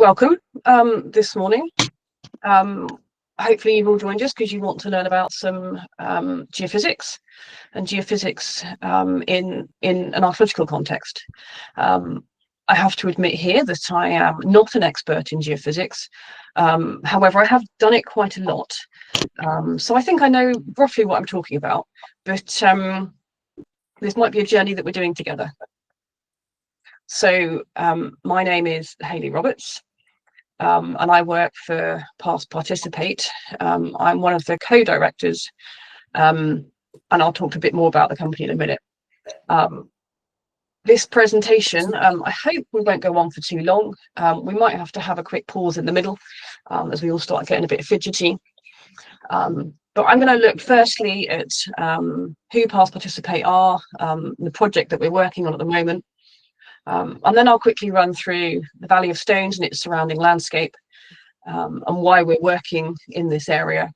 Welcome this morning. Hopefully you've all joined us because you want to learn about some geophysics and geophysics in an archaeological context. I have to admit here that I am not an expert in geophysics. However, I have done it quite a lot. So I think I know roughly what I'm talking about, but this might be a journey that we're doing together. So my name is Hayley Roberts. And I work for Past Participate. I'm one of the co-directors, and I'll talk a bit more about the company in a minute. This presentation, I hope we won't go on for too long. We might have to have a quick pause in the middle as we all start getting a bit fidgety. But I'm going to look firstly at who Past Participate are, the project that we're working on at the moment. And then I'll quickly run through the Valley of Stones and its surrounding landscape and why we're working in this area.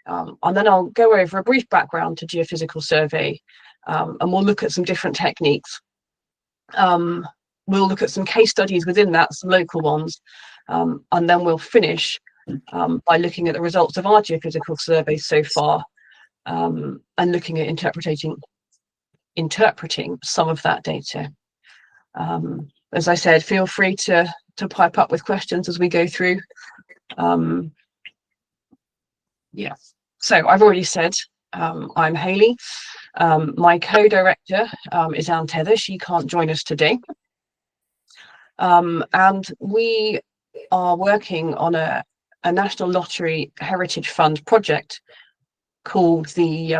And then I'll go over a brief background to geophysical survey and we'll look at some different techniques. We'll look at some case studies within that, some local ones, and then we'll finish by looking at the results of our geophysical survey so far and looking at interpreting some of that data. As I said, feel free to pipe up with questions as we go through. Yeah, so I've already said I'm Hayley. My co-director is Anne Tether. She can't join us today. And we are working on a National Lottery Heritage Fund project called the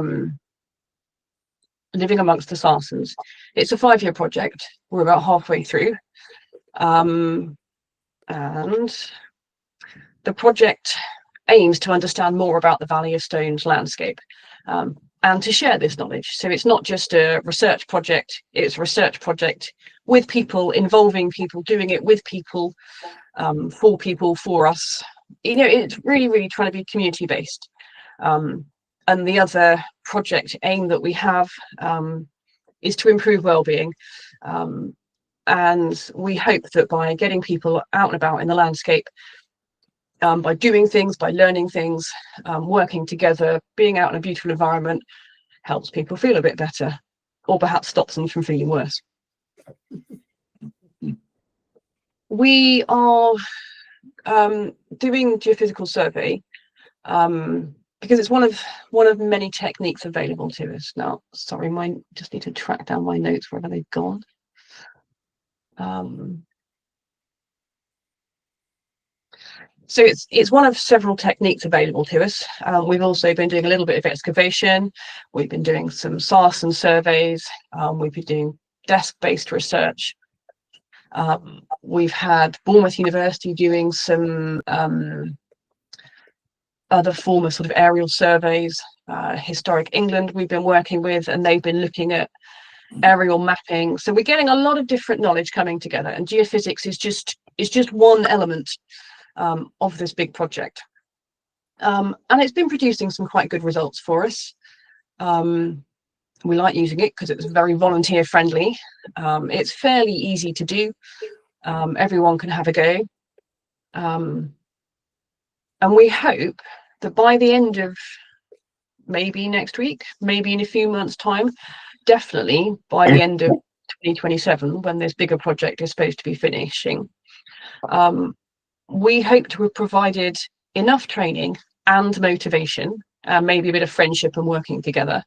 Living Amongst the Sarsens. It's a 5-year project. We're about halfway through. And the project aims to understand more about the Valley of Stones landscape and to share this knowledge. So it's not just a research project, it's a research project with people, involving people, doing it with people, for us. You know, it's really trying to be community-based. And the other project aim that we have is to improve well-being. And we hope that by getting people out and about in the landscape, by doing things, by learning things, working together, being out in a beautiful environment, helps people feel a bit better, or perhaps stops them from feeling worse. We are doing geophysical survey because it's one of many techniques available to us. Now, sorry, just need to track down my notes wherever they've gone. So it's one of several techniques available to us. We've also been doing a little bit of excavation. We've been doing some sarsen surveys. We've been doing desk-based research. We've had Bournemouth University doing some other form of sort of aerial surveys. Historic England we've been working with, and they've been looking at aerial mapping. So we're getting a lot of different knowledge coming together, and geophysics is just one element of this big project. And it's been producing some quite good results for us. We like using it because it's very volunteer friendly. It's fairly easy to do. Everyone can have a go. And we hope that by the end of maybe next week, maybe in a few months' time, definitely by the end of 2027, when this bigger project is supposed to be finishing, we hope to have provided enough training and motivation, maybe a bit of friendship and working together,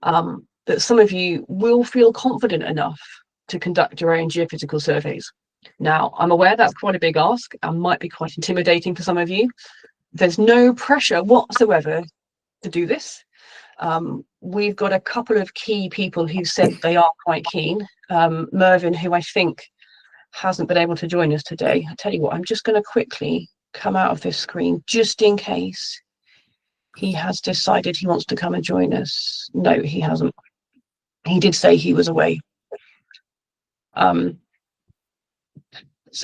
that some of you will feel confident enough to conduct your own geophysical surveys. Now, I'm aware that's quite a big ask and might be quite intimidating for some of you. There's no pressure whatsoever to do this. We've got a couple of key people who said they are quite keen. Mervyn, who I think hasn't been able to join us today. I tell you what, I'm just going to quickly come out of this screen just in case he has decided he wants to come and join us. No, he hasn't. He did say he was away. So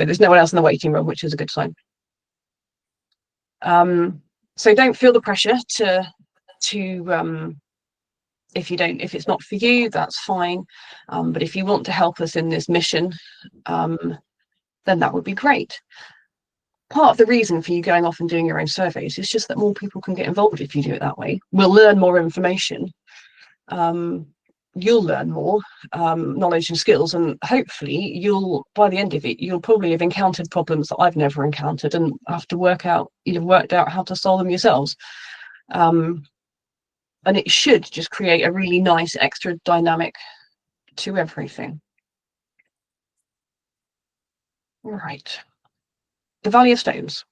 there's no one else in the waiting room, which is a good sign. So don't feel the pressure to if it's not for you, that's fine. But if you want to help us in this mission, then that would be great. part of the reason for you going off and doing your own surveys is just that more people can get involved if you do it that way. We'll learn more information. You'll learn more knowledge and skills, and hopefully by the end of it, you'll probably have encountered problems that I've never encountered and have to worked out how to solve them yourselves. And it should just create a really nice extra dynamic to everything. Right. The Valley of Stones.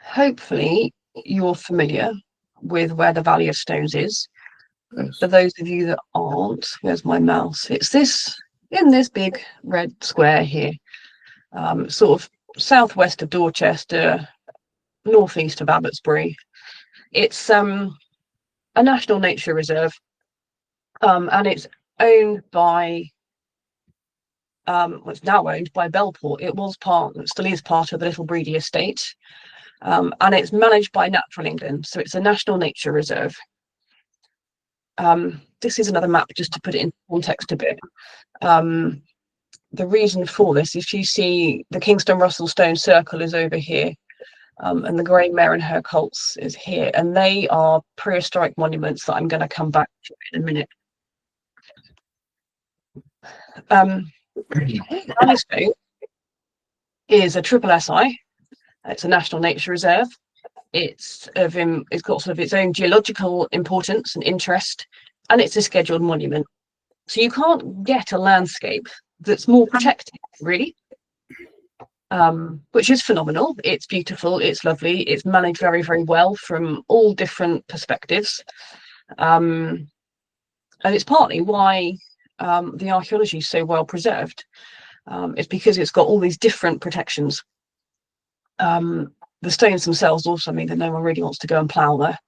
Hopefully you're familiar with where the Valley of Stones is. Yes. For those of you that aren't, where's my mouse? It's in this big red square here, sort of southwest of Dorchester, northeast of Abbotsbury. It's a national nature reserve, and it's owned by it's now owned by Bellport. It still is part of the Little Breedy estate, and it's managed by Natural England, so it's a national nature reserve. This is another map just to put it in context a bit. The reason for this is you see the Kingston Russell Stone Circle is over here, and the Grey Mare and her colts is here, and they are prehistoric monuments that I'm going to come back to in a minute. Valley Stone is a triple SI. It's a national nature reserve. It's got sort of its own geological importance and interest, and it's a scheduled monument. So you can't get a landscape that's more protected, really, which is phenomenal. It's beautiful, it's lovely, it's managed very, very well from all different perspectives. And it's partly why the archaeology is so well preserved. It's because it's got all these different protections. The stones themselves also mean that no one really wants to go and plough there.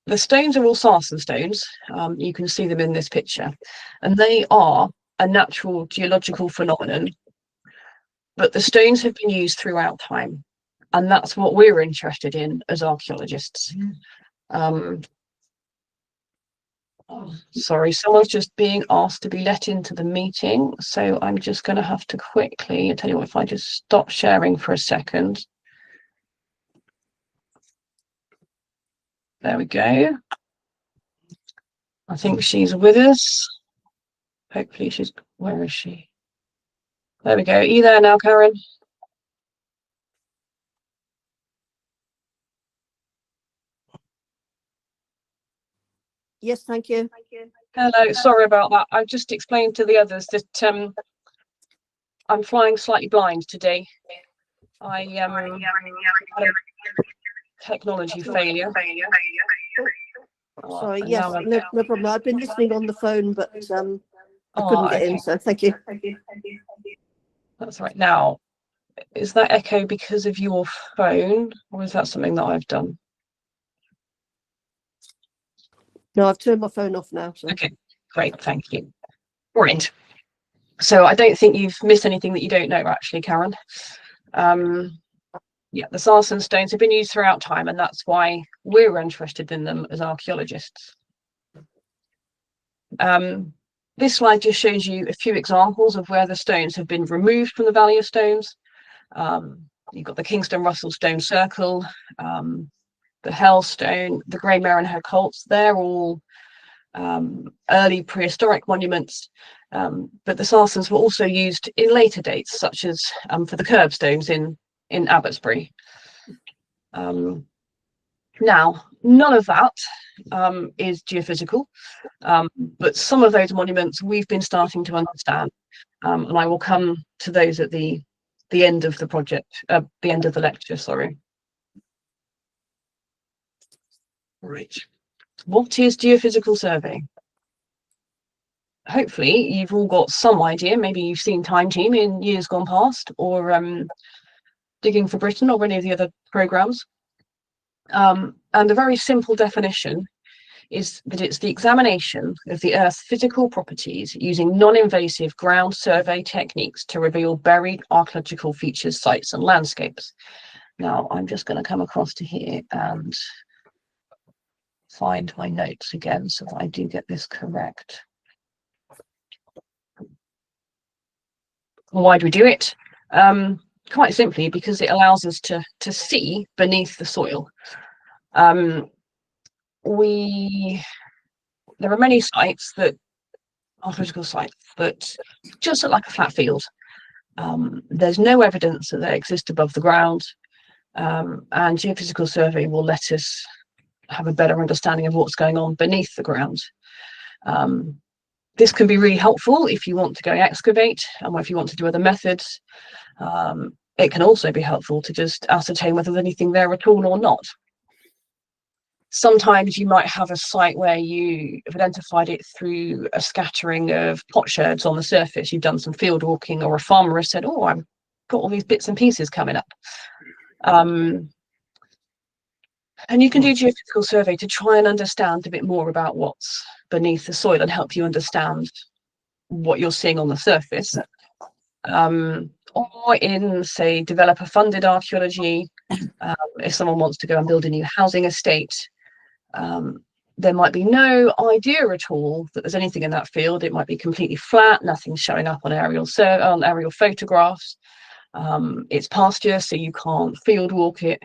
The stones are all sarsen stones. You can see them in this picture, and they are a natural geological phenomenon, but the stones have been used throughout time, and that's what we're interested in as archaeologists. Sorry, someone's just being asked to be let into the meeting, so I'm just going to have to quickly, I tell you what, if I just stop sharing for a second. There we go. I think she's with us. Hopefully she's, where is she? There we go. Are you there now, Karen? Yes, thank you. Hello, sorry about that. I've just explained to the others that I'm flying slightly blind today. I had a technology failure. Sorry, yes, no problem. I've been listening on the phone, but I couldn't get in, so thank you. That's right. Now, is that echo because of your phone, or is that something that I've done? No, I've turned my phone off now. So. Okay, great, thank you. Right. So I don't think you've missed anything that you don't know, actually, Karen. Yeah, the sarsen stones have been used throughout time, and that's why we're interested in them as archaeologists. This slide just shows you a few examples of where the stones have been removed from the Valley of Stones. You've got the Kingston Russell Stone Circle, the Hell Stone, the Grey Mare and her colts. They're all early prehistoric monuments, but the sarsens were also used in later dates, such as for the curbstones in Abbotsbury. Now, none of that is geophysical, but some of those monuments we've been starting to understand, and I will come to those at the end of the project, the end of the lecture, sorry. Right. What is geophysical surveying? Hopefully you've all got some idea. Maybe you've seen Time Team in years gone past, or Digging for Britain, or any of the other programs. And the very simple definition is that it's the examination of the Earth's physical properties using non-invasive ground survey techniques to reveal buried archaeological features, sites, and landscapes. Now, I'm just going to come across to here and find my notes again so that I do get this correct. Why do we do it? Quite simply because it allows us to see beneath the soil. There are many sites that archaeological sites that just look like a flat field. There's no evidence that they exist above the ground, and geophysical survey will let us have a better understanding of what's going on beneath the ground. This can be really helpful if you want to go excavate, and if you want to do other methods. It can also be helpful to just ascertain whether there's anything there at all or not. Sometimes you might have a site where you have identified it through a scattering of potsherds on the surface. You've done some field walking, or a farmer has said, oh, I've got all these bits and pieces coming up. And you can do geophysical survey to try and understand a bit more about what's beneath the soil and help you understand what you're seeing on the surface. Or in, say, developer-funded archaeology, if someone wants to go and build a new housing estate, there might be no idea at all that there's anything in that field. It might be completely flat, nothing showing up on aerial photographs. It's pasture, so you can't field walk it.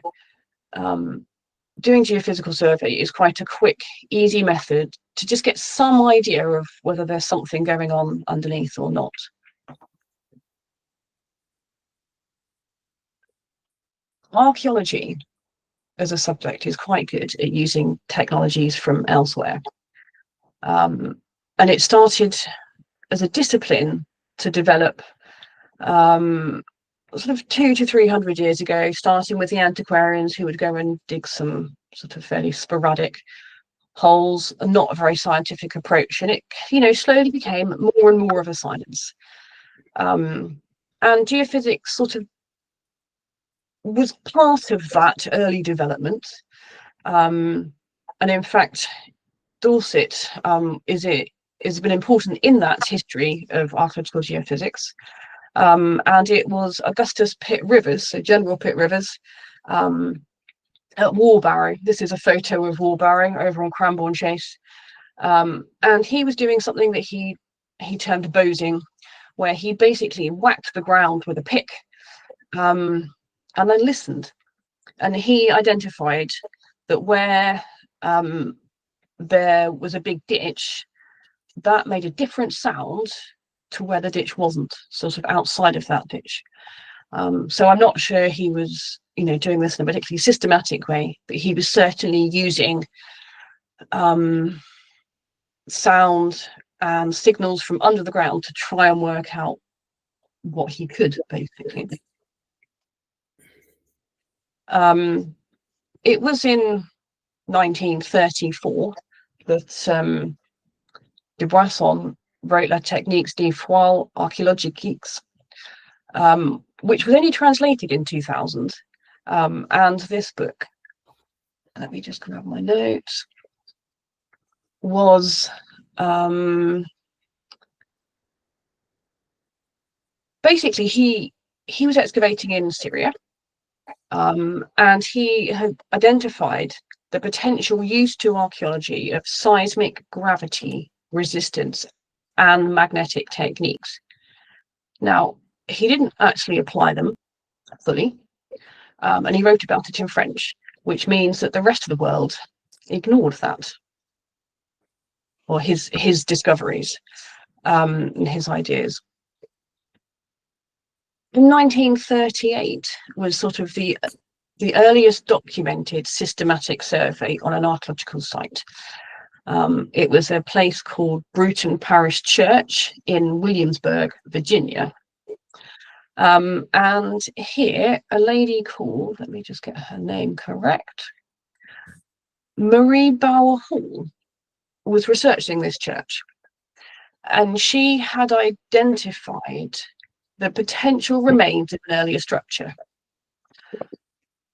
Doing geophysical survey is quite a quick, easy method to just get some idea of whether there's something going on underneath or not. Archaeology as a subject is quite good at using technologies from elsewhere. And it started as a discipline to develop sort of 200 to 300 years ago, starting with the antiquarians who would go and dig some sort of fairly sporadic holes, and not a very scientific approach. And it, slowly became more and more of a science. And geophysics sort of was part of that early development. And in fact, Dorset has been important in that history of archaeological geophysics. And it was Augustus Pitt Rivers, so General Pitt Rivers, at Warbarrow. This is a photo of Warbarrow over on Cranbourne Chase. And he was doing something that he termed bozing, where he basically whacked the ground with a pick, and then listened. And he identified that where there was a big ditch, that made a different sound to where the ditch wasn't, sort of outside of that ditch. So I'm not sure he was, doing this in a particularly systematic way, but he was certainly using sound and signals from under the ground to try and work out what he could, basically. It was in 1934 that Dubuisson wrote La Techniques des Fouilles Archéologiques, which was only translated in 2000. And this book, let me just grab my notes, was basically he was excavating in Syria. And he had identified the potential use to archaeology of seismic gravity resistance and magnetic techniques. Now, he didn't actually apply them fully, and he wrote about it in French, which means that the rest of the world ignored that, or his discoveries and his ideas. In 1938 was sort of the earliest documented systematic survey on an archaeological site. It was a place called Bruton Parish Church in Williamsburg, Virginia. And here, a lady called, let me just get her name correct, Marie Bauer Hall, was researching this church. And she had identified the potential remains of an earlier structure.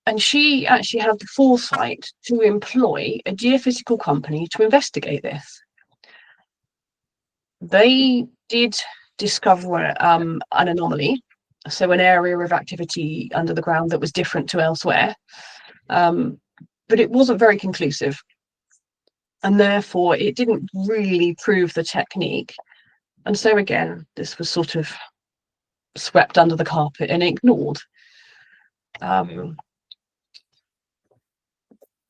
And she actually had the foresight to employ a geophysical company to investigate this. They did discover an anomaly, so an area of activity under the ground that was different to elsewhere, but it wasn't very conclusive. And therefore, it didn't really prove the technique. And so again, this was sort of swept under the carpet and ignored.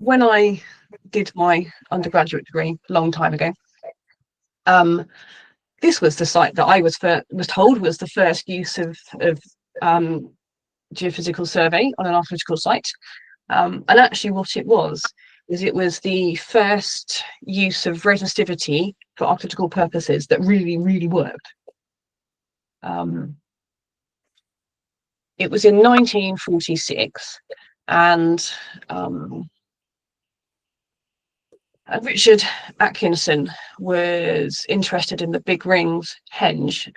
When I did my undergraduate degree a long time ago, this was the site that I was told was the first use of geophysical survey on an archaeological site. And actually what it was the first use of resistivity for archaeological purposes that really, really worked. It was in 1946, and Richard Atkinson was interested in the Big Rings henge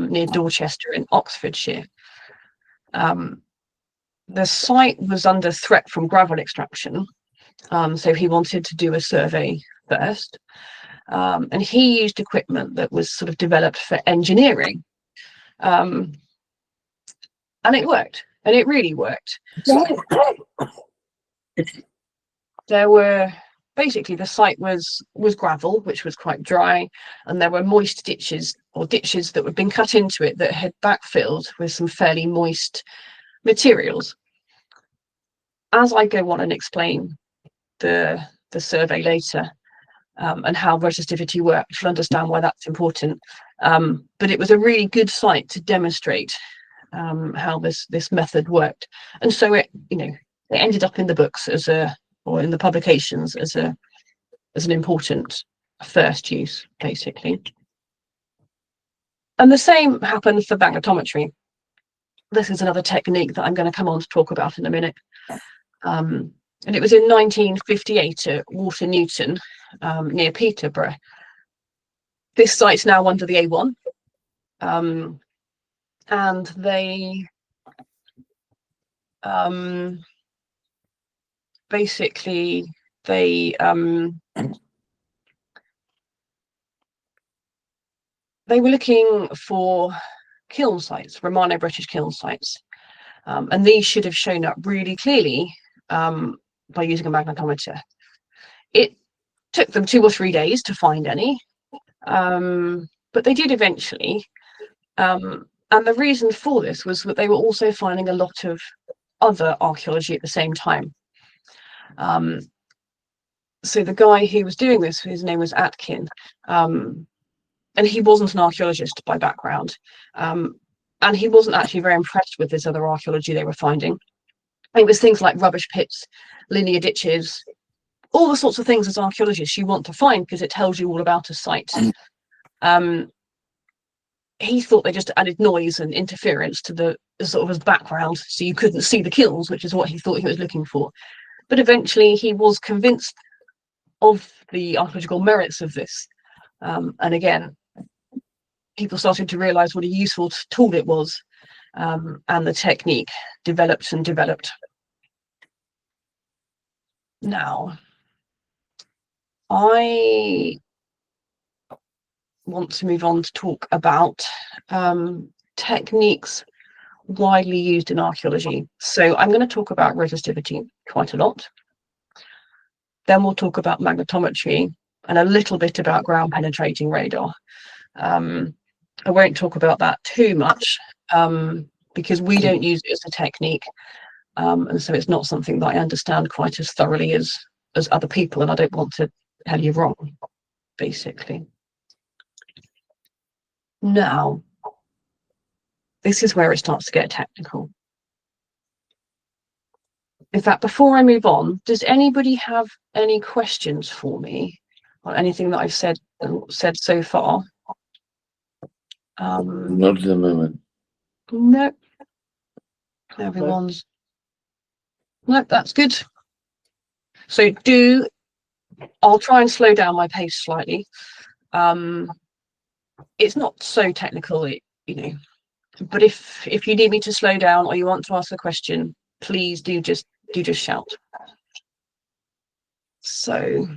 near Dorchester in Oxfordshire. The site was under threat from gravel extraction, so he wanted to do a survey first, and he used equipment that was sort of developed for engineering, and it worked, and it really worked. There were basically, the site was gravel, which was quite dry, and there were moist ditches, or ditches that had been cut into it that had backfilled with some fairly moist materials. As I go on and explain the survey later, and how resistivity works, you'll understand why that's important. But it was a really good site to demonstrate how this method worked, and so it ended up in the books or in the publications as an important first use, basically. And the same happened for magnetometry. This is another technique that I'm going to come on to talk about in a minute. And it was in 1958 at Water Newton, near Peterborough. This site's now under the A1, and they basically they were looking for kiln sites, Romano-British kiln sites, and these should have shown up really clearly by using a magnetometer. It took them 2 or 3 days to find any, but they did eventually. And the reason for this was that they were also finding a lot of other archaeology at the same time. So the guy who was doing this, his name was Atkin, and he wasn't an archaeologist by background, and he wasn't actually very impressed with this other archaeology they were finding. It was things like rubbish pits, linear ditches, all the sorts of things as archaeologists you want to find because it tells you all about a site. He thought they just added noise and interference to the sort of as background, so you couldn't see the kilns, which is what he thought he was looking for. But eventually he was convinced of the archaeological merits of this. And again, people started to realize what a useful tool it was, and the technique developed and developed. Now, I want to move on to talk about techniques widely used in archaeology. So I'm going to talk about resistivity quite a lot. Then we'll talk about magnetometry and a little bit about ground penetrating radar. I won't talk about that too much because we don't use it as a technique, and so it's not something that I understand quite as thoroughly as other people, and I don't want to tell you wrong, basically. Now, this is where it starts to get technical. In fact, before I move on, does anybody have any questions for me on anything that I've said so far? Not at the moment. No. Everyone's. No, that's good. So I'll try and slow down my pace slightly. It's not so technical, but if you need me to slow down or you want to ask a question, please do just shout. So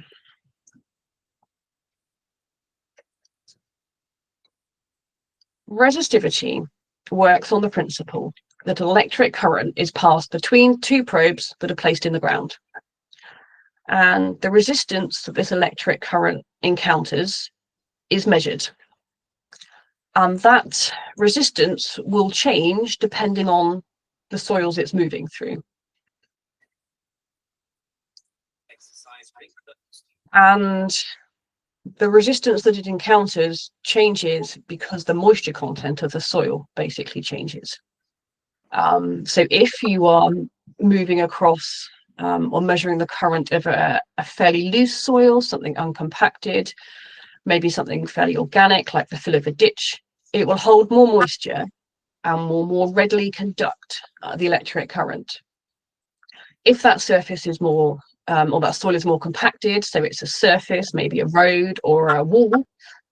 resistivity works on the principle that an electric current is passed between 2 probes that are placed in the ground, and the resistance that this electric current encounters is measured. And that resistance will change depending on the soils it's moving through. And the resistance that it encounters changes because the moisture content of the soil basically changes. So if you are moving across or measuring the current of a fairly loose soil, something uncompacted, maybe something fairly organic like the fill of a ditch, it will hold more moisture and will more readily conduct the electric current. If that surface is more or that soil is more compacted, so it's a surface, maybe a road or a wall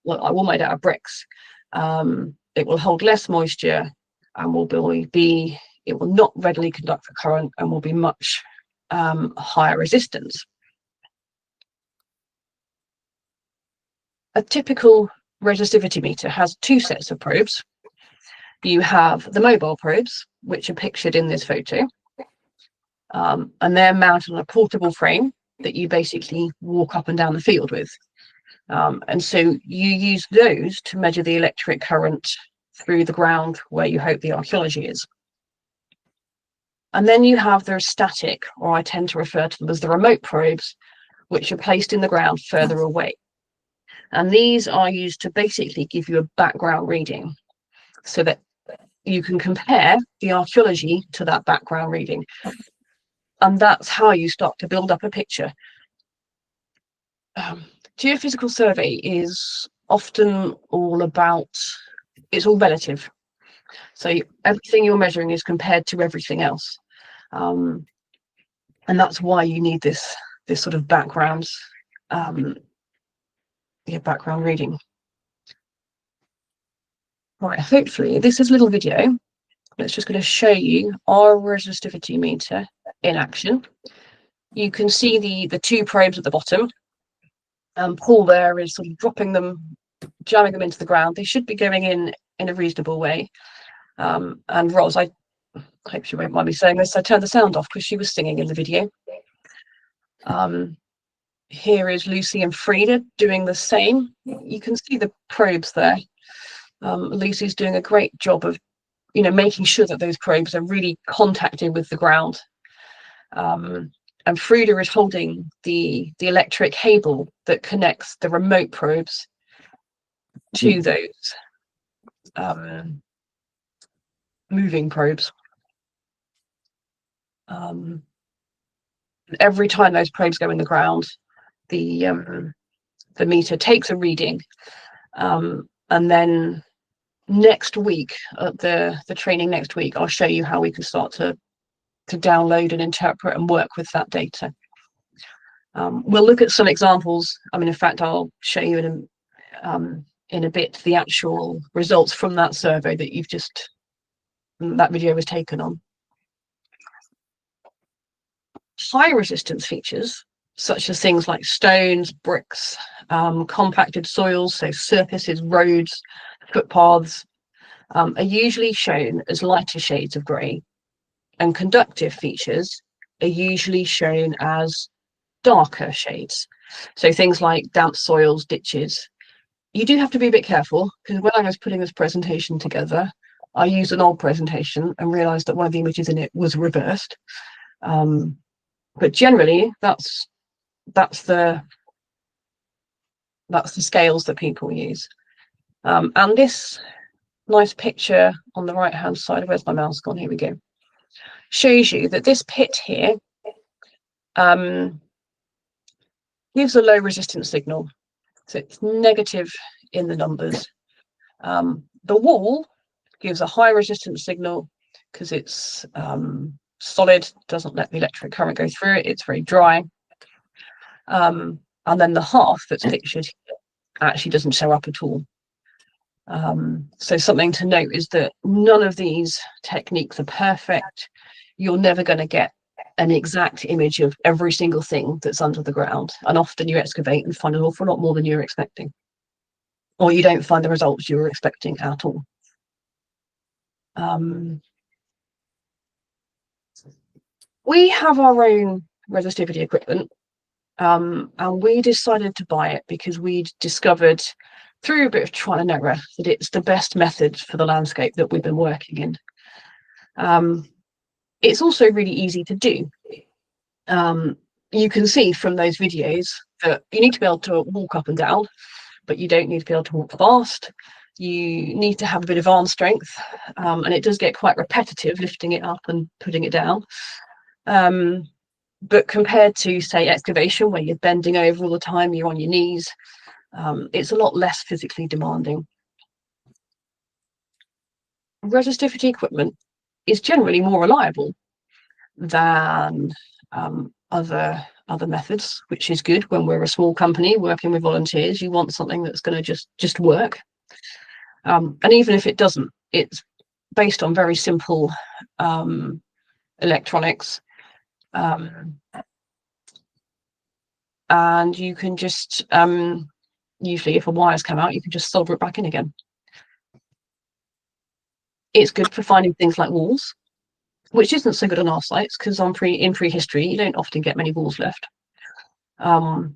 made out of bricks, it will hold less moisture and it will not readily conduct the current and will be much higher resistance. A typical resistivity meter has two sets of probes. You have the mobile probes, which are pictured in this photo, and they're mounted on a portable frame that you basically walk up and down the field with. And so you use those to measure the electric current through the ground where you hope the archaeology is. And then you have the static, or I tend to refer to them as the remote probes, which are placed in the ground further away. And these are used to basically give you a background reading so that you can compare the archaeology to that background reading. And that's how you start to build up a picture. Geophysical survey is often all about, it's all relative. So everything you're measuring is compared to everything else. And that's why you need this sort of background reading. Right, hopefully this is a little video. It's just going to show you our resistivity meter in action. You can see the two probes at the bottom. Paul there is sort of dropping them, jamming them into the ground. They should be going in a reasonable way. And Roz, I hope she won't mind me saying this, I turned the sound off because she was singing in the video. Here is Lucy and Frida doing the same. You can see the probes there. Lucy's doing a great job of, making sure that those probes are really contacting with the ground. And Frida is holding the electric cable that connects the remote probes to those moving probes. Every time those probes go in the ground, the meter takes a reading, and then next week at the training next week, I'll show you how we can start to download and interpret and work with that data. We'll look at some examples. In fact, I'll show you in a bit the actual results from that survey that video was taken on. High resistance features, such as things like stones, bricks, compacted soils, so surfaces, roads, footpaths, are usually shown as lighter shades of grey, and conductive features are usually shown as darker shades. So things like damp soils, ditches. You do have to be a bit careful, because when I was putting this presentation together, I used an old presentation and realised that one of the images in it was reversed. But generally, that's the scales that people use. And this nice picture on the right hand side, where's my mouse gone? Here we go. Shows you that this pit here gives a low resistance signal. So it's negative in the numbers. The wall gives a high resistance signal because it's solid, doesn't let the electric current go through it, it's very dry. And then the half that's pictured here actually doesn't show up at all. So something to note is that none of these techniques are perfect. You're never going to get an exact image of every single thing that's under the ground, and often you excavate and find an awful lot more than you're expecting, or you don't find the results you were expecting at all. We have our own resistivity equipment, and we decided to buy it because we'd discovered through a bit of trial and error, that it's the best method for the landscape that we've been working in. It's also really easy to do. You can see from those videos that you need to be able to walk up and down, but you don't need to be able to walk fast. You need to have a bit of arm strength, and it does get quite repetitive lifting it up and putting it down. But compared to, say, excavation, where you're bending over all the time, you're on your knees, it's a lot less physically demanding. Resistivity equipment is generally more reliable than other methods, which is good when we're a small company working with volunteers. You want something that's going to just work. And even if it doesn't, it's based on very simple electronics. And you can just, usually if a wire's come out, you can just solder it back in again. It's good for finding things like walls, which isn't so good on our sites, because in prehistory, you don't often get many walls left. But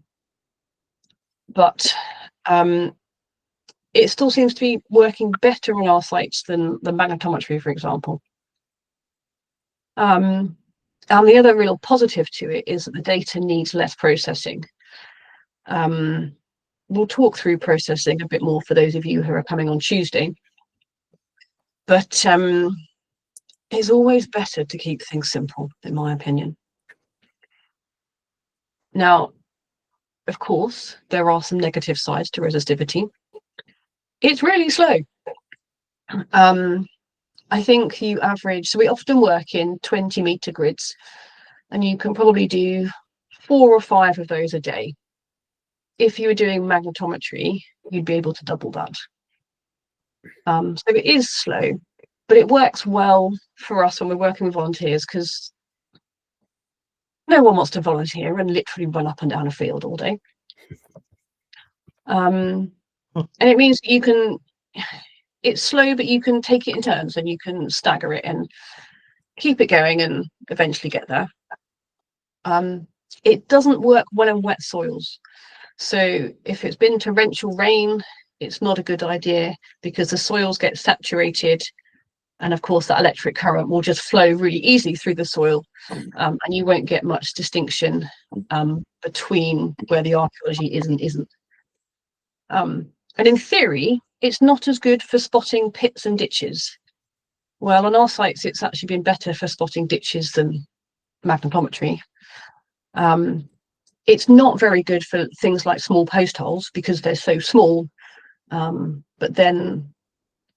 it still seems to be working better on our sites than the magnetometry, for example. And the other real positive to it is that the data needs less processing. We'll talk through processing a bit more for those of you who are coming on Tuesday. But it's always better to keep things simple, in my opinion. Now, of course, there are some negative sides to resistivity. It's really slow. I think you average, so we often work in 20-meter grids, and you can probably do 4 or 5 of those a day. If you were doing magnetometry, you'd be able to double that. So it is slow, but it works well for us when we're working with volunteers, because no one wants to volunteer and literally run up and down a field all day. And it means you can, it's slow, but you can take it in turns and you can stagger it and keep it going and eventually get there. It doesn't work well in wet soils. So if it's been torrential rain, it's not a good idea, because the soils get saturated, and of course that electric current will just flow really easily through the soil, and you won't get much distinction between where the archaeology is and isn't. And in theory, it's not as good for spotting pits and ditches. Well, on our sites, it's actually been better for spotting ditches than magnetometry. It's not very good for things like small post holes, because they're so small, but then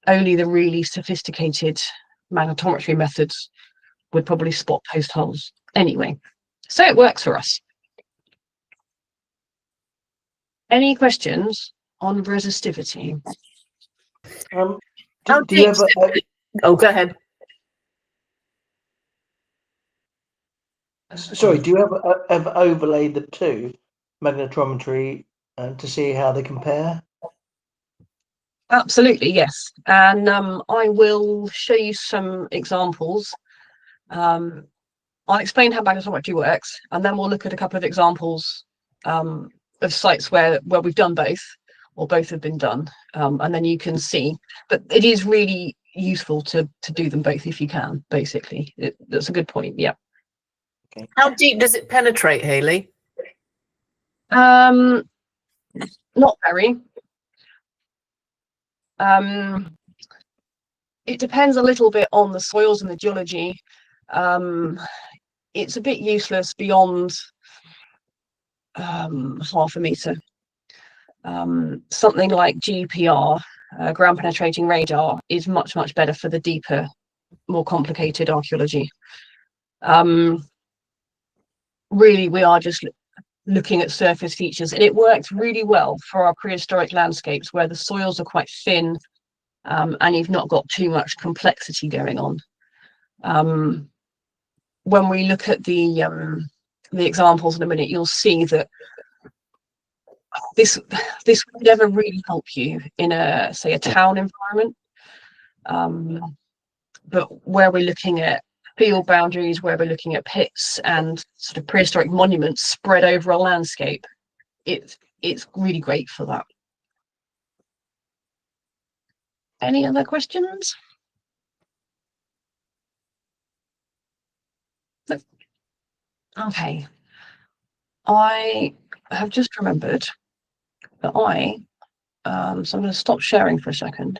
only the really sophisticated magnetometry methods would probably spot post holes anyway. So it works for us. Any questions on resistivity? Do you ever? Oh, go ahead. Sorry, do you ever overlay the two, magnetometry, to see how they compare? Absolutely, yes. And I will show you some examples. I'll explain how magnetometry works, and then we'll look at a couple of examples of sites where we've done both, or both have been done, and then you can see. But it is really useful to do them both if you can, basically. That's a good point, yeah. Okay. How deep does it penetrate, Hayley? Not very. It depends a little bit on the soils and the geology. It's a bit useless beyond half a meter. Something like GPR, ground penetrating radar, is much better for the deeper, more complicated archaeology. Really, we are just looking at surface features, and it works really well for our prehistoric landscapes where the soils are quite thin, and you've not got too much complexity going on. When we look at the examples in a minute, you'll see that this would never really help you in a, say, a town environment, but where we're looking at field boundaries, where we're looking at pits and sort of prehistoric monuments spread over a landscape, it's really great for that. Any other questions? No. Okay. I have just remembered that so I'm going to stop sharing for a second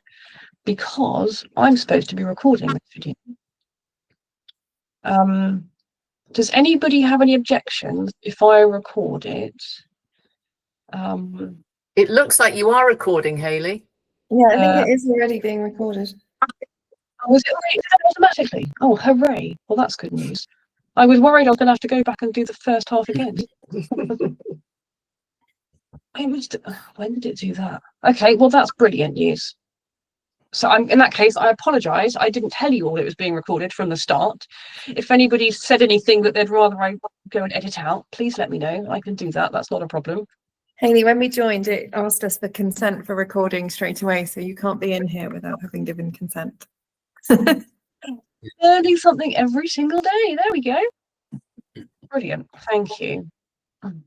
because I'm supposed to be recording this video. Does anybody have any objections if I record it? It looks like you are recording, Hayley. Yeah, I think it is already being recorded. Was it already automatically? Oh, hooray. Well, that's good news. I was worried I was going to have to go back and do the first half again. When did it do that? Okay, well, that's brilliant news. So in that case, I apologise. I didn't tell you all it was being recorded from the start. If anybody said anything that they'd rather I go and edit out, please let me know. I can do that. That's not a problem. Hayley, when we joined, it asked us for consent for recording straight away, so you can't be in here without having given consent. Learning something every single day. There we go. Brilliant. Thank you.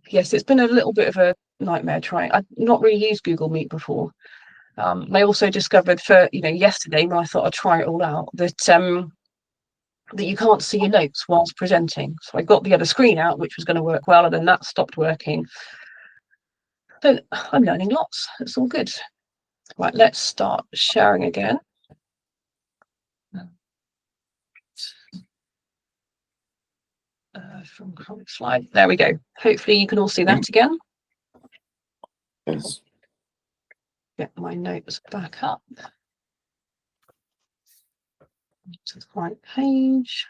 Yes, it's been a little bit of a nightmare trying. I've not really used Google Meet before. I also discovered yesterday when I thought I'd try it all out that that you can't see your notes whilst presenting. So I got the other screen out, which was going to work well, and then that stopped working. So I'm learning lots. It's all good. Right, let's start sharing again. From chronic slide. There we go. Hopefully you can all see that again. Yes. Get my notes back up to the right page.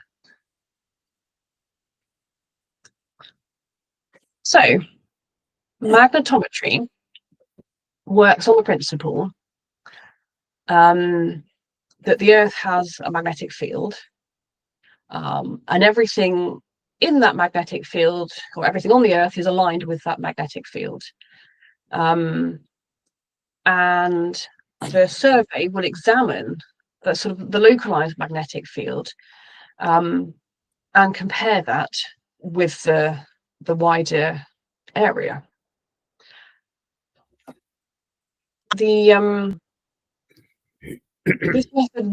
So magnetometry works on the principle that the Earth has a magnetic field, and everything in that magnetic field, or everything on the Earth, is aligned with that magnetic field. And the survey will examine the sort of the localized magnetic field and compare that with the wider area. This method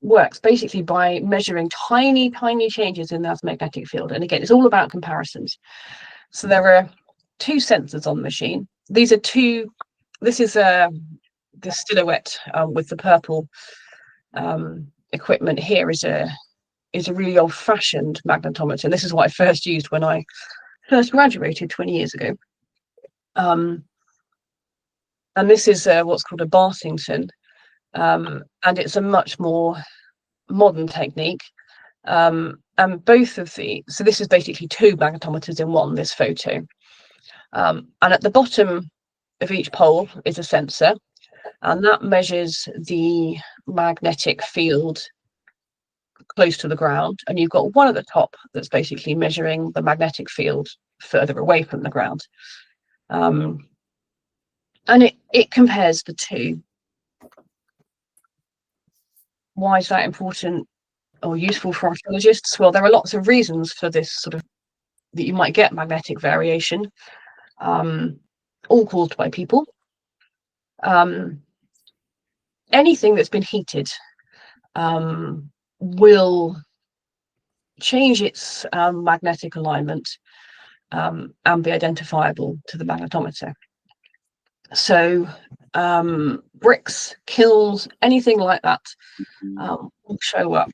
works basically by measuring tiny changes in that magnetic field, and again, it's all about comparisons. So there are two sensors on the machine. This is the silhouette with the purple equipment here is a really old-fashioned magnetometer. This is what I first used when I first graduated 20 years ago. And this is what's called a Bartington, and it's a much more modern technique. And both of so this is basically two magnetometers in one, this photo. And at the bottom of each pole is a sensor, and that measures the magnetic field close to the ground. And you've got one at the top that's basically measuring the magnetic field further away from the ground. And it compares the two. Why is that important or useful for archaeologists? Well, there are lots of reasons for this sort of, that you might get magnetic variation, all caused by people. Anything that's been heated will change its magnetic alignment and be identifiable to the magnetometer. So bricks, kilns, anything like that will show up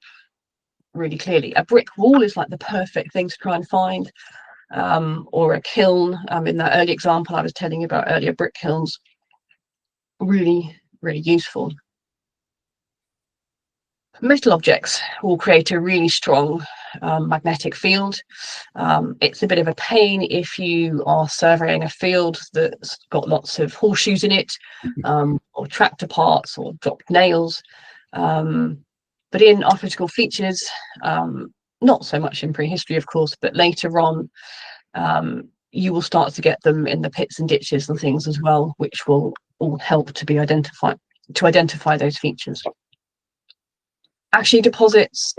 really clearly. A brick wall is like the perfect thing to try and find, or a kiln. In that early example I was telling you about earlier, brick kilns, really useful. Metal objects will create a really strong magnetic field. It's a bit of a pain if you are surveying a field that's got lots of horseshoes in it, or tractor parts or dropped nails. But in archaeological features, not so much in prehistory, of course, but later on, you will start to get them in the pits and ditches and things as well, which will all help to identify those features. Ashy deposits,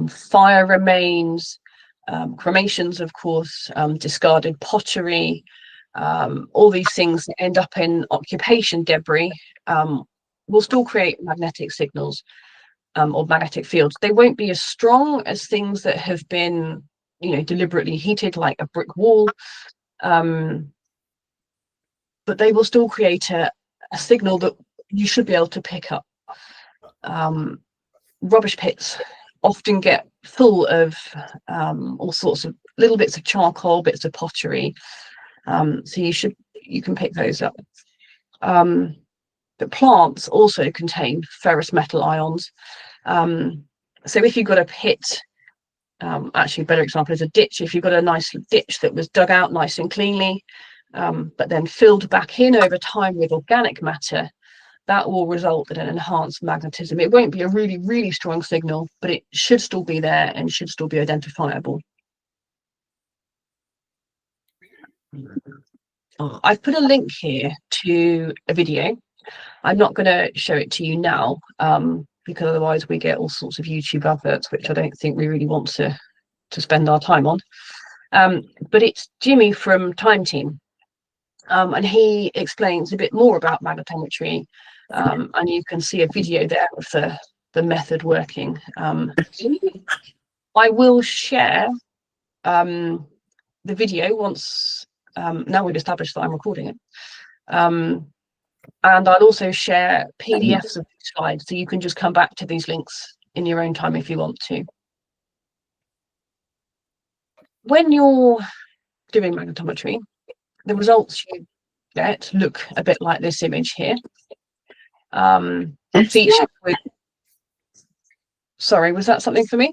fire remains, cremations, of course, discarded pottery, all these things that end up in occupation debris will still create magnetic signals or magnetic fields. They won't be as strong as things that have been, you know, deliberately heated, like a brick wall, but they will still create a signal that you should be able to pick up. Rubbish pits often get full of all sorts of little bits of charcoal, bits of pottery, so you can pick those up. But plants also contain ferrous metal ions. So if you've got a pit, actually a better example is a ditch. If you've got a nice ditch that was dug out nice and cleanly, but then filled back in over time with organic matter, that will result in an enhanced magnetism. It won't be a really, really strong signal, but it should still be there and should still be identifiable. I've put a link here to a video. I'm not going to show it to you now, because otherwise we get all sorts of YouTube adverts, which I don't think we really want to spend our time on. But it's Jimmy from Time Team, and he explains a bit more about magnetometry, and you can see a video there of the method working. I will share the video once, now we've established that I'm recording it. And I'll also share PDFs of these slides, so you can just come back to these links in your own time if you want to. When you're doing magnetometry, the results you get look a bit like this image here. Featured with, sorry, was that something for me?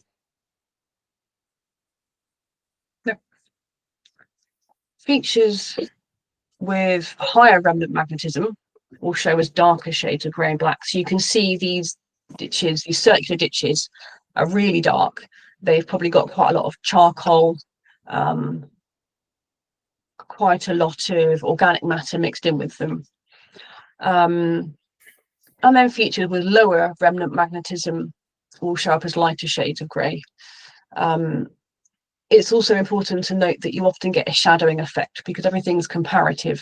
No. Features with higher remnant magnetism will show as darker shades of grey and black. So you can see these ditches, these circular ditches are really dark. They've probably got quite a lot of charcoal, quite a lot of organic matter mixed in with them. And then features with lower remnant magnetism will show up as lighter shades of grey. It's also important to note that you often get a shadowing effect because everything's comparative.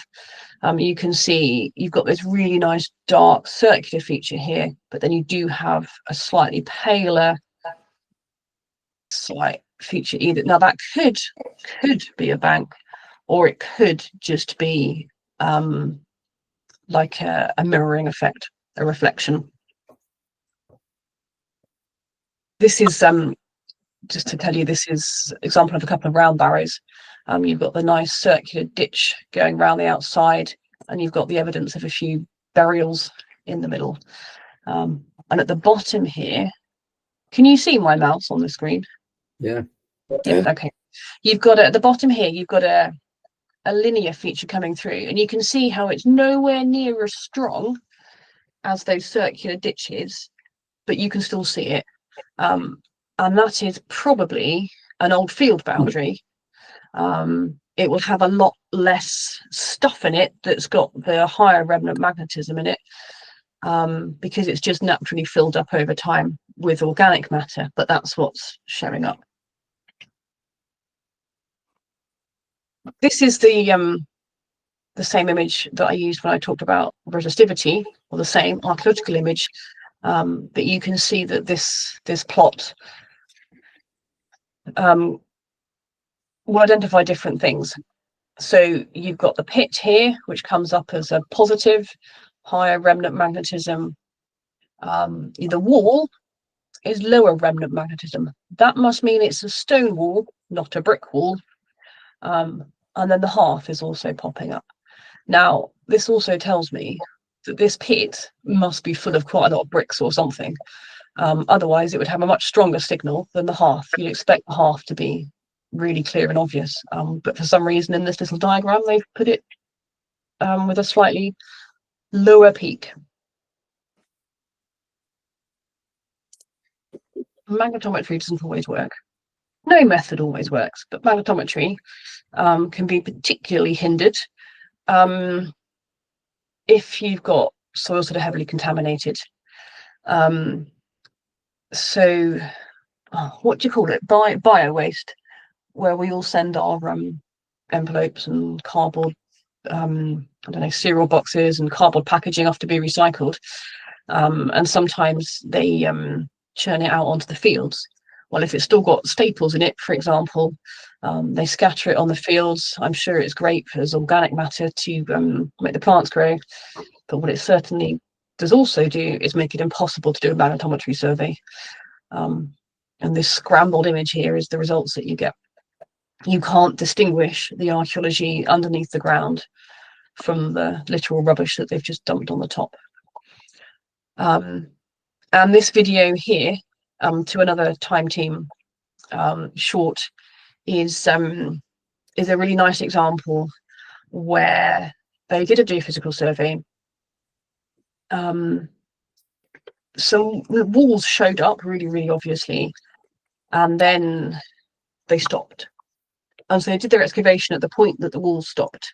You can see you've got this really nice dark circular feature here, but then you do have a slightly paler slight feature either. Now that could be a bank, or it could just be like a mirroring effect, a reflection. This is just to tell you, this is an example of a couple of round barrows. You've got the nice circular ditch going around the outside, and you've got the evidence of a few burials in the middle. And at the bottom here, can you see my mouse on the screen? Yeah. Yeah. Okay. You've got at the bottom here, you've got a linear feature coming through, and you can see how it's nowhere near as strong as those circular ditches, but you can still see it. And that is probably an old field boundary. It will have a lot less stuff in it that's got the higher remnant magnetism in it, because it's just naturally filled up over time with organic matter, but that's what's showing up. This is the same image that I used when I talked about resistivity, or the same archaeological image, but you can see that this plot will identify different things. So you've got the pit here, which comes up as a positive, higher remnant magnetism. The wall is lower remnant magnetism. That must mean it's a stone wall, not a brick wall. And then the hearth is also popping up. Now, this also tells me that this pit must be full of quite a lot of bricks or something. Otherwise, it would have a much stronger signal than the hearth. You'd expect the hearth to be really clear and obvious. But for some reason in this little diagram, they've put it with a slightly lower peak. Magnetometry doesn't always work. No method always works, but magnetometry can be particularly hindered if you've got soils that are heavily contaminated. So what do you call it? Bio waste, where we all send our envelopes and cardboard, I don't know, cereal boxes and cardboard packaging off to be recycled. and sometimes they churn it out onto the fields. Well, if it's still got staples in it, for example, they scatter it on the fields. I'm sure it's great as organic matter to make the plants grow, but what it certainly does also do is make it impossible to do a magnetometry survey. And this scrambled image here is the results that you get. You can't distinguish the archaeology underneath the ground from the literal rubbish that they've just dumped on the top. And this video here, to another Time Team short, is a really nice example where they did a geophysical survey. So the walls showed up really obviously, and then they stopped. And so they did their excavation at the point that the walls stopped,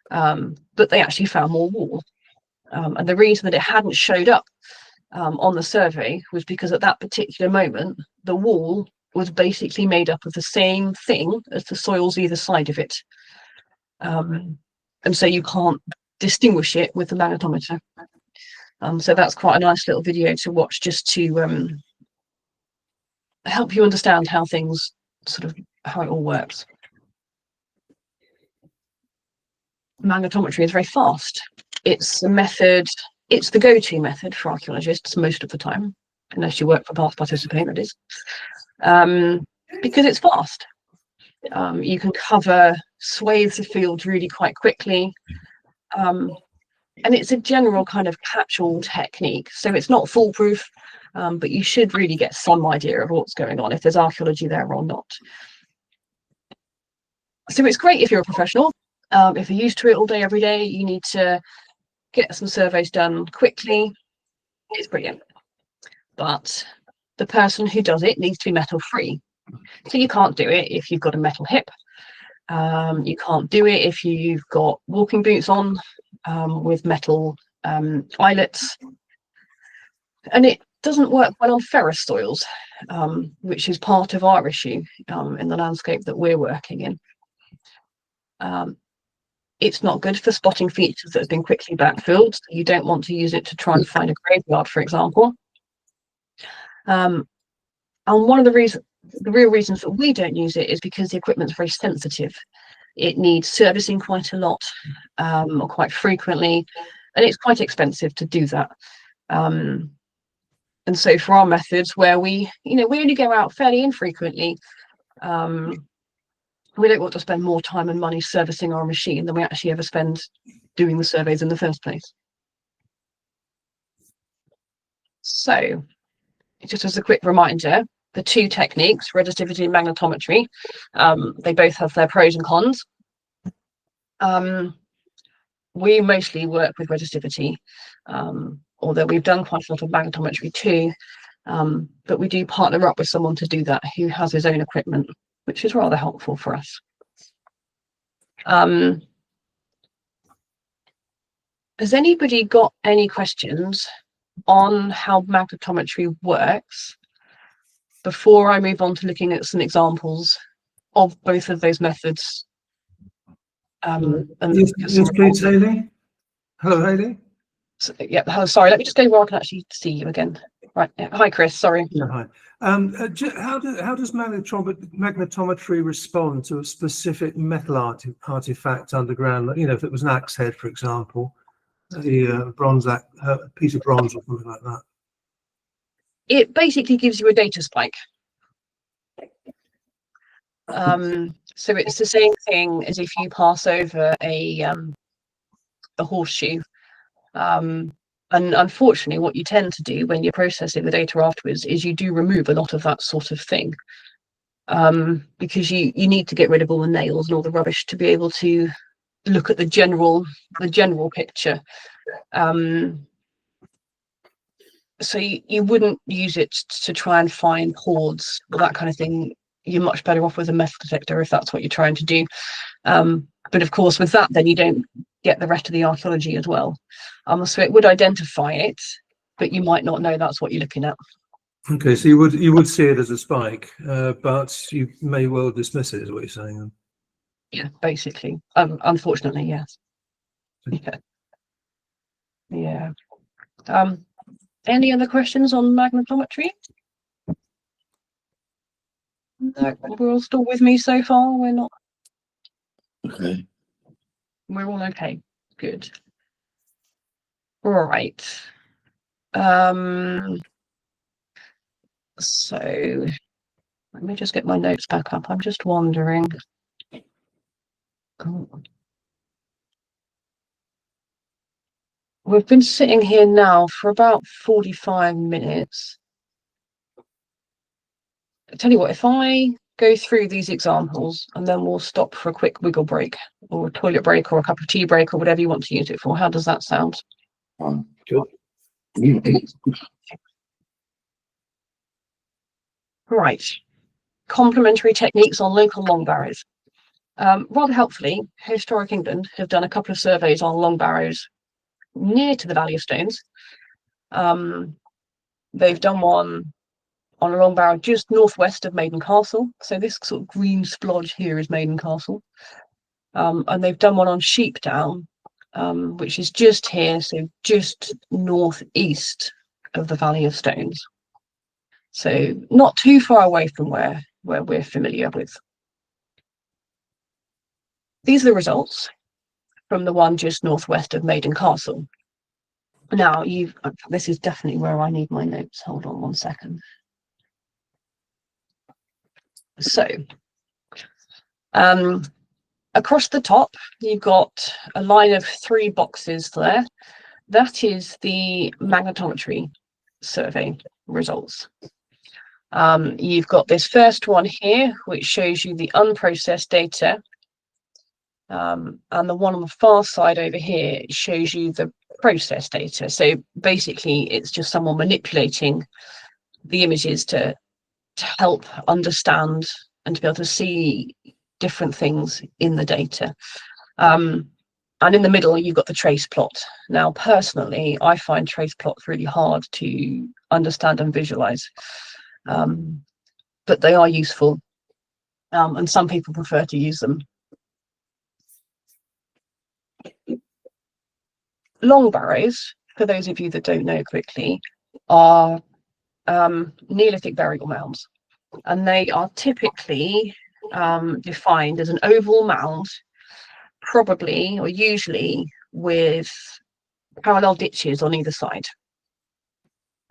but they actually found more wall. And the reason that it hadn't showed up on the survey was because at that particular moment, the wall was basically made up of the same thing as the soils either side of it. And so you can't distinguish it with the magnetometer. So that's quite a nice little video to watch, just to help you understand how things how it all works. Magnetometry is very fast. It's a method, it's the go-to method for archaeologists most of the time, unless you work for past participant, that is, because it's fast. You can cover swathes of fields really quite quickly. And it's a general kind of catch-all technique. So it's not foolproof, but you should really get some idea of what's going on, if there's archaeology there or not. So it's great if you're a professional. If you're used to it all day, every day, you need to get some surveys done quickly. It's brilliant. But the person who does it needs to be metal-free. So you can't do it if you've got a metal hip. You can't do it if you've got walking boots on with metal eyelets. And it doesn't work well on ferrous soils, which is part of our issue in the landscape that we're working in. It's not good for spotting features that have been quickly backfilled. So you don't want to use it to try and find a graveyard, for example. And one of the real reasons that we don't use it is because the equipment's very sensitive. It needs servicing quite a lot, or quite frequently, and it's quite expensive to do that. And so for our methods, where we only go out fairly infrequently, we don't want to spend more time and money servicing our machine than we actually ever spend doing the surveys in the first place. So, just as a quick reminder, the two techniques, resistivity and magnetometry, they both have their pros and cons. We mostly work with resistivity, although we've done quite a lot of magnetometry too, but we do partner up with someone to do that who has his own equipment, which is rather helpful for us. Has anybody got any questions on how magnetometry works before I move on to looking at some examples of both of those methods? Yes, please, Hayley. Hello, Hayley. So, yeah, hello, sorry, let me just go where I can actually see you again. Right, yeah. Hi, Chris, sorry. Yeah, hi. How does magnetometry respond to a specific metal artifact underground? You know, if it was an axe head, for example, the piece of bronze or something like that. It basically gives you a data spike. So it's the same thing as if you pass over a horseshoe. And unfortunately, what you tend to do when you're processing the data afterwards is you do remove a lot of that sort of thing, because you need to get rid of all the nails and all the rubbish to be able to look at the general picture. So you wouldn't use it to try and find hoards or that kind of thing. You're much better off with a metal detector if that's what you're trying to do. But of course, with that, then you don't get the rest of the archaeology as well. So it would identify it, but you might not know that's what you're looking at. Okay, so you would see it as a spike, but you may well dismiss it, is what you're saying. Yeah, basically. Unfortunately, yes. Yeah. Any other questions on magnetometry? No, we're all still with me so far. We're not. Okay. We're all okay. Good. Right. So let me just get my notes back up. I'm just wondering. Oh. We've been sitting here now for about 45 minutes. I tell you what, if I go through these examples and then we'll stop for a quick wiggle break or a toilet break or a cup of tea break or whatever you want to use it for. How does that sound? Good. Right. Complementary techniques on local long barrows. Rather helpfully, Historic England have done a couple of surveys on long barrows near to the Valley of Stones. They've done one on a long barrow just northwest of Maiden Castle. So this sort of green splodge here is Maiden Castle. And they've done one on Sheepdown, which is just here, so just northeast of the Valley of Stones. So not too far away from where we're familiar with. These are the results from the one just northwest of Maiden Castle. Now, this is definitely where I need my notes. Hold on one second. So, across the top, you've got a line of 3 boxes there. That is the magnetometry survey results. You've got this first one here, which shows you the unprocessed data. And the one on the far side over here shows you the processed data. So basically, it's just someone manipulating the images to help understand and to be able to see different things in the data. And in the middle, you've got the trace plot. Now, personally, I find trace plots really hard to understand and visualize, but they are useful, and some people prefer to use them. Long barrows, for those of you that don't know quickly, are Neolithic burial mounds, and they are typically defined as an oval mound, probably or usually with parallel ditches on either side.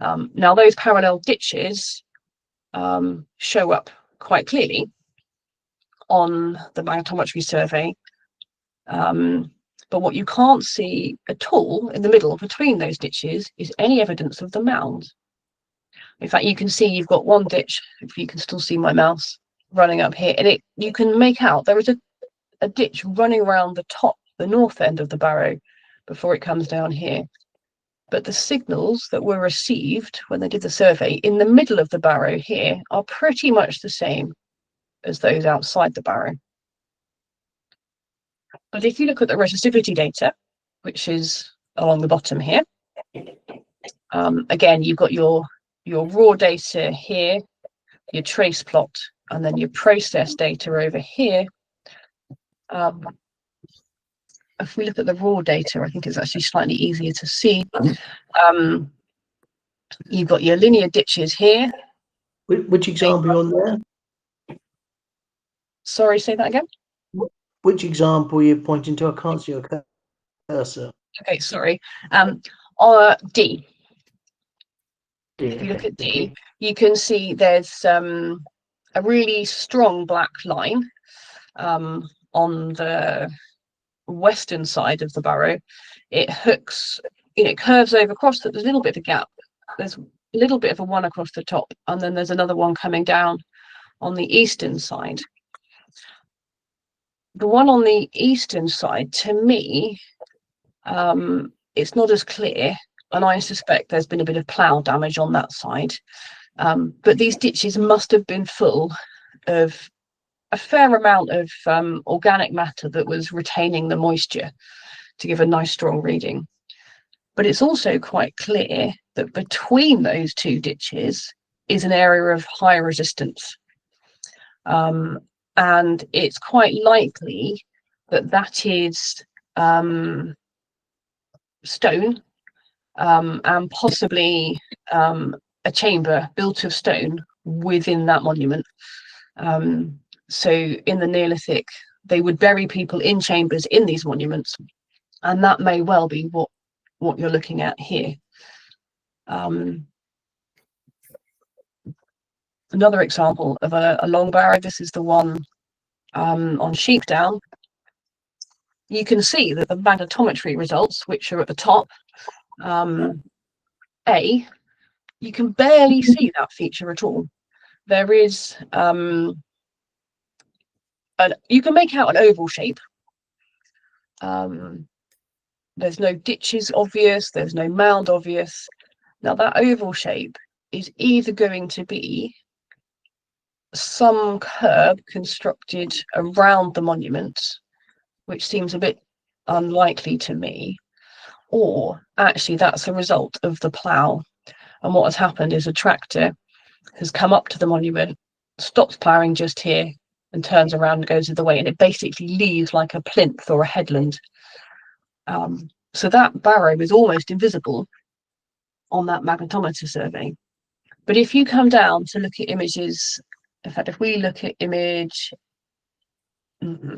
Now, those parallel ditches show up quite clearly on the magnetometry survey, but what you can't see at all in the middle between those ditches is any evidence of the mound. In fact, you can see you've got one ditch, if you can still see my mouse running up here, and you can make out there is a ditch running around the top, the north end of the barrow before it comes down here. But the signals that were received when they did the survey in the middle of the barrow here are pretty much the same as those outside the barrow. But if you look at the resistivity data, which is along the bottom here, again, you've got your raw data here, your trace plot, and then your process data over here. If we look at the raw data, I think it's actually slightly easier to see. You've got your linear ditches here. Which example are you on there? Sorry, say that again. Which example are you pointing to? I can't see your cursor. Okay, sorry. D. If you look at D, you can see there's a really strong black line on the western side of the barrow. It hooks, it curves over across. There's a little bit of a gap. There's a little bit of a one across the top, and then there's another one coming down on the eastern side. The one on the eastern side, to me, it's not as clear, and I suspect there's been a bit of plough damage on that side. But these ditches must have been full of a fair amount of organic matter that was retaining the moisture to give a nice strong reading. But it's also quite clear that between those 2 ditches is an area of high resistance. And it's quite likely that that is stone and possibly a chamber built of stone within that monument. So in the Neolithic, they would bury people in chambers in these monuments, and that may well be what you're looking at here. Another example of a long barrow, this is the one on Sheepdown. You can see that the magnetometry results, which are at the top, you can barely see that feature at all. There is, you can make out an oval shape. There's no ditches obvious, there's no mound obvious. Now that oval shape is either going to be some curb constructed around the monument, which seems a bit unlikely to me, or actually that's a result of the plough. And what has happened is a tractor has come up to the monument, stops ploughing just here, and turns around and goes the other way, and it basically leaves like a plinth or a headland. So that barrow is almost invisible on that magnetometer survey. But if you come down to look at images, in fact, if we look at image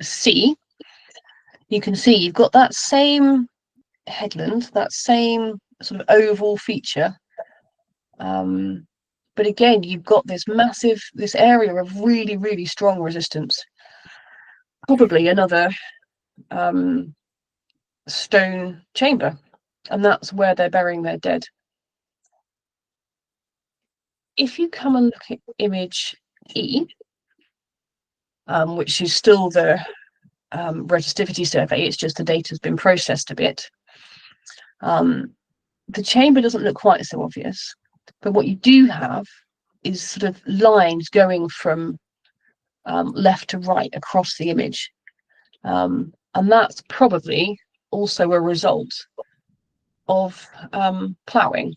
C, you can see you've got that same headland, that same sort of oval feature. But again, you've got this area of really, really strong resistance. Probably another stone chamber, and that's where they're burying their dead. If you come and look at image E, which is still the resistivity survey, it's just the data's been processed a bit. The chamber doesn't look quite so obvious, but what you do have is sort of lines going from left to right across the image. And that's probably also a result of ploughing.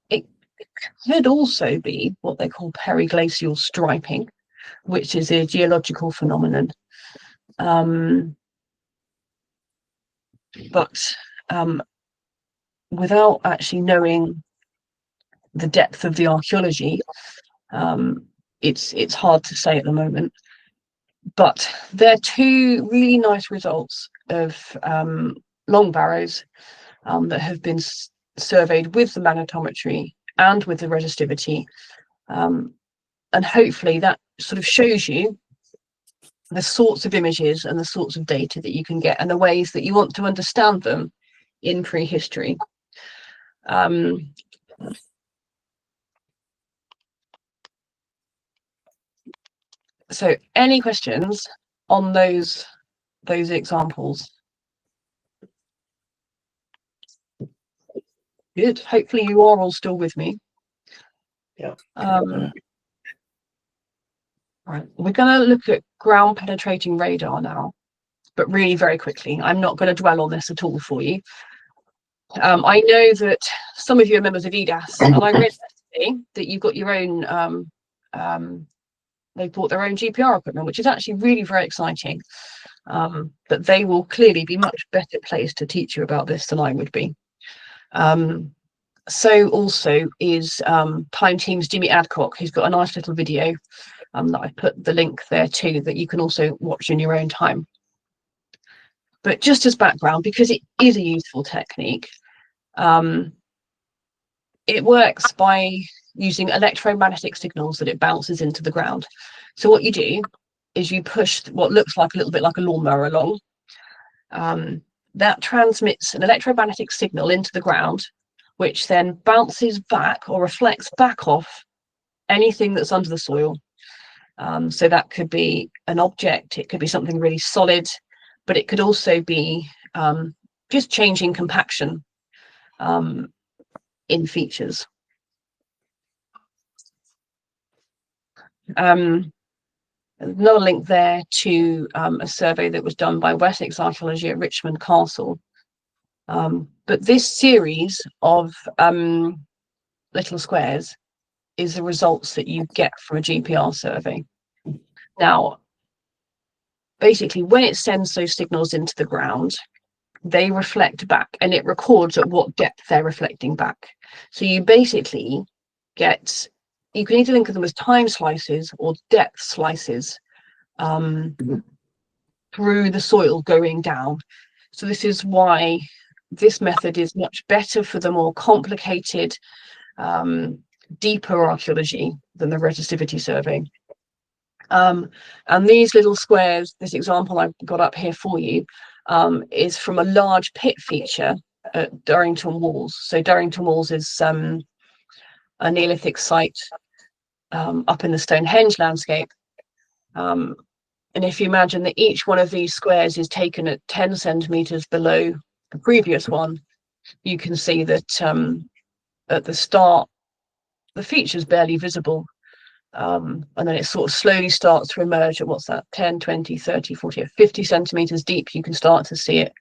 It could also be what they call periglacial striping, which is a geological phenomenon. But without actually knowing the depth of the archaeology, it's hard to say at the moment. But there are two really nice results of long barrows that have been surveyed with the magnetometry and with the resistivity, and hopefully that sort of shows you the sorts of images and the sorts of data that you can get and the ways that you want to understand them in prehistory. So any questions on those examples? Good. Hopefully you are all still with me. Yeah. Right. We're going to look at ground penetrating radar now, but really very quickly. I'm not going to dwell on this at all for you. I know that some of you are members of EDAS, and I read yesterday that you've got your own they bought their own GPR equipment, which is actually really very exciting. But they will clearly be much better placed to teach you about this than I would be. So also is Time Team's Jimmy Adcock, who's got a nice little video that I put the link there too, that you can also watch in your own time. But just as background, because it is a useful technique, it works by using electromagnetic signals that it bounces into the ground. So what you do is you push what looks like a little bit like a lawnmower along. That transmits an electromagnetic signal into the ground, which then bounces back or reflects back off anything that's under the soil. So that could be an object, it could be something really solid, but it could also be just changing compaction in features. Another link there to a survey that was done by Wessex Archaeology at Richmond Castle. But this series of little squares is the results that you get from a GPR survey. Now, basically, when it sends those signals into the ground, they reflect back, and it records at what depth they're reflecting back. So you basically get, you can either think of them as time slices or depth slices through the soil going down. So this is why this method is much better for the more complicated, deeper archaeology than the resistivity survey. And these little squares, this example I've got up here for you, is from a large pit feature at Durrington Walls. So Durrington Walls is a Neolithic site up in the Stonehenge landscape. And if you imagine that each one of these squares is taken at 10 centimeters below the previous one, you can see that at the start, the feature is barely visible. And then it sort of slowly starts to emerge at, what's that, 10, 20, 30, 40, 50 centimeters deep, you can start to see it.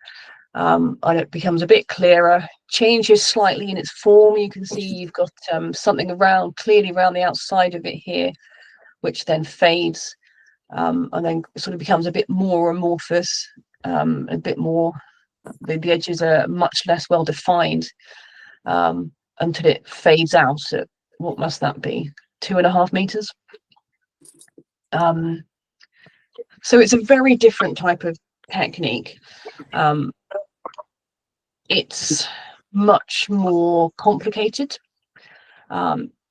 And it becomes a bit clearer, changes slightly in its form. You can see you've got something around, clearly around the outside of it here, which then fades. And then sort of becomes a bit more amorphous, a bit more, the edges are much less well defined, until it fades out at, what must that be, 2.5 meters. So it's a very different type of technique. It's much more complicated.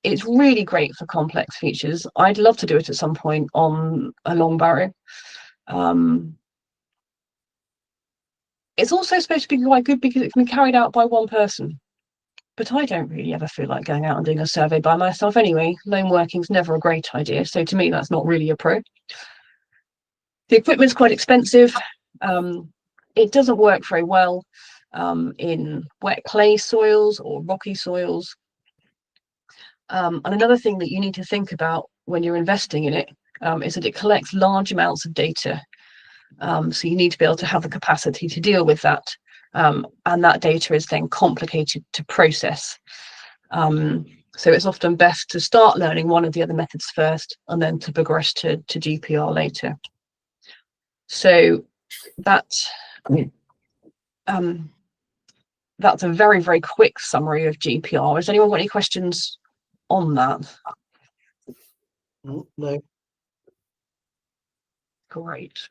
It's really great for complex features. I'd love to do it at some point on a long barrow. It's also supposed to be quite good because it can be carried out by one person. But I don't really ever feel like going out and doing a survey by myself anyway. Lone working's never a great idea. So to me, that's not really a pro. The equipment's quite expensive. It doesn't work very well in wet clay soils or rocky soils. And another thing that you need to think about when you're investing in it is that it collects large amounts of data. So you need to be able to have the capacity to deal with that. And that data is then complicated to process. So it's often best to start learning one of the other methods first and then to progress to GPR later. So that's a very, very quick summary of GPR. Has anyone got any questions on that? No. Great.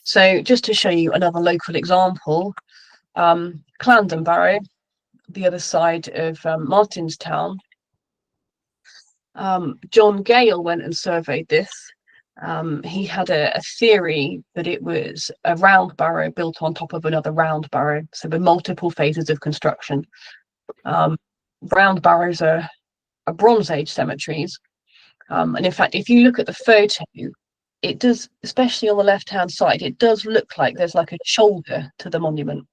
So just to show you another local example, Clarendon Barrow, the other side of Martinstown. John Gale went and surveyed this. He had a theory that it was a round barrow built on top of another round barrow, so with multiple phases of construction. Round barrows are Bronze Age cemeteries, and in fact, if you look at the photo, it does, especially on the left-hand side, it does look like there's like a shoulder to the monument.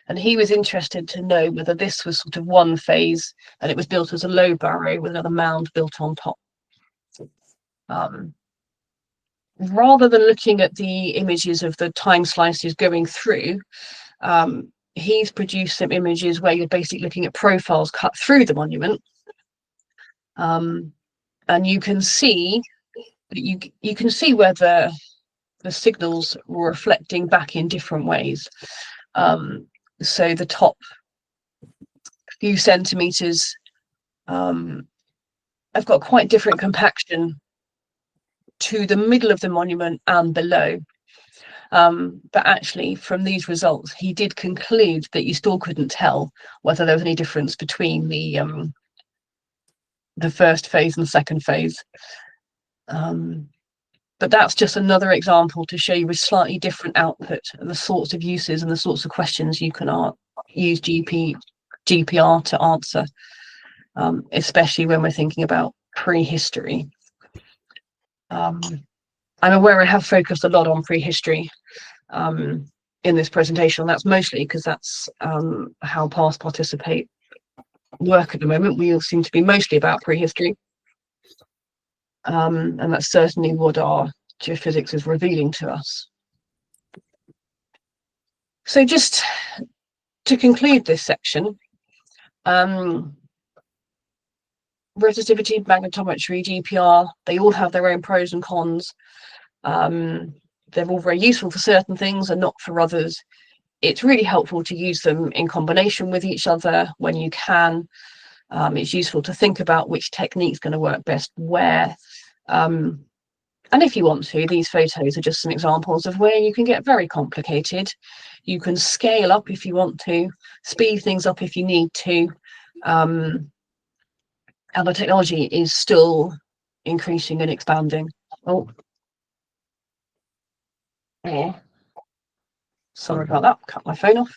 And he was interested to know whether this was sort of one phase and it was built as a low barrow with another mound built on top. Rather than looking at the images of the time slices going through, he's produced some images where you're basically looking at profiles cut through the monument. And you can see that you can see where the signals were reflecting back in different ways. So the top few centimeters have got quite different compaction to the middle of the monument and below. But actually, from these results, he did conclude that you still couldn't tell whether there was any difference between the first phase and the second phase. But that's just another example to show you a slightly different output and the sorts of uses and the sorts of questions you can use GPR to answer, especially when we're thinking about prehistory. I'm aware I have focused a lot on prehistory in this presentation, and that's mostly because that's how past participate work at the moment. We all seem to be mostly about prehistory. And that's certainly what our geophysics is revealing to us. So just to conclude this section, resistivity, magnetometry, GPR, they all have their own pros and cons. They're all very useful for certain things and not for others. it's really helpful to use them in combination with each other when you can. It's useful to think about which technique's going to work best where. And if you want to, these photos are just some examples of where you can get very complicated. You can scale up if you want to, speed things up if you need to. And the technology is still increasing and expanding. Oh, yeah. Sorry about that, cut my phone off.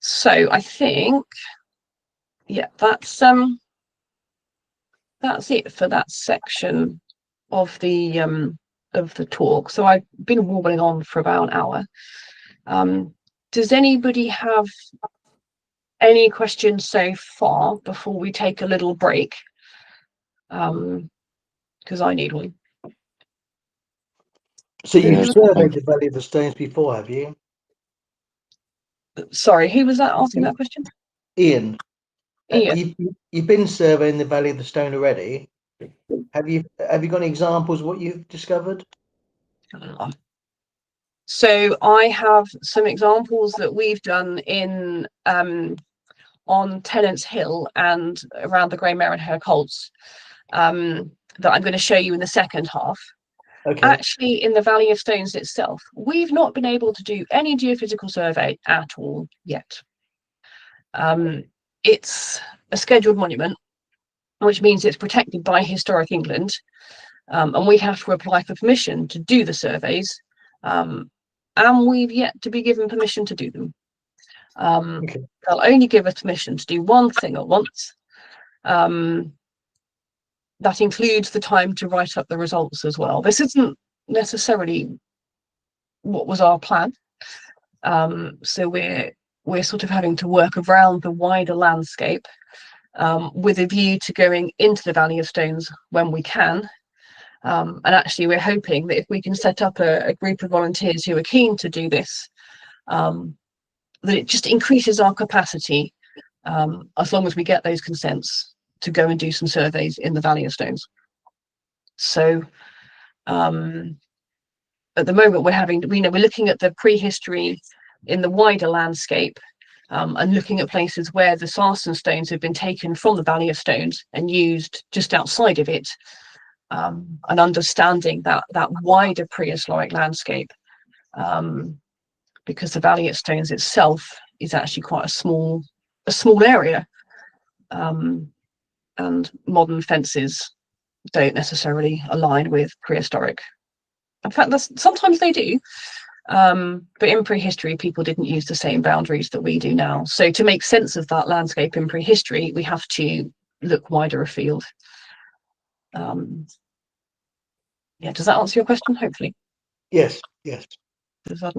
So I think, yeah, that's it for that section of the talk. So I've been warbling on for about an hour. Does anybody have any questions so far before we take a little break? Because I need one. So you've surveyed the Valley of the Stones before, have you? Sorry, who was that asking that question? Ian. Ian. You've been surveying the Valley of the Stone already. Have you got any examples of what you've discovered? So I have some examples that we've done in on Tennant's Hill and around the Grey Mare and Her Colts that I'm going to show you in the second half. Okay. Actually, in the Valley of Stones itself, we've not been able to do any geophysical survey at all yet. It's a scheduled monument, which means it's protected by Historic England, and we have to apply for permission to do the surveys, and we've yet to be given permission to do them. Okay. They'll only give us permission to do one thing at once. That includes the time to write up the results as well. This isn't necessarily what was our plan. So we're sort of having to work around the wider landscape with a view to going into the Valley of Stones when we can. And actually, we're hoping that if we can set up a group of volunteers who are keen to do this, that it just increases our capacity as long as we get those consents to go and do some surveys in the Valley of Stones. So at the moment we're looking at the prehistory in the wider landscape and looking at places where the sarsen stones have been taken from the Valley of Stones and used just outside of it, and understanding that wider prehistoric landscape, because the Valley of Stones itself is actually quite a small area. And modern fences don't necessarily align with prehistoric. In fact, sometimes they do, but in prehistory, people didn't use the same boundaries that we do now. So to make sense of that landscape in prehistory, we have to look wider afield. Yeah, does that answer your question? Hopefully. Yes. Does that?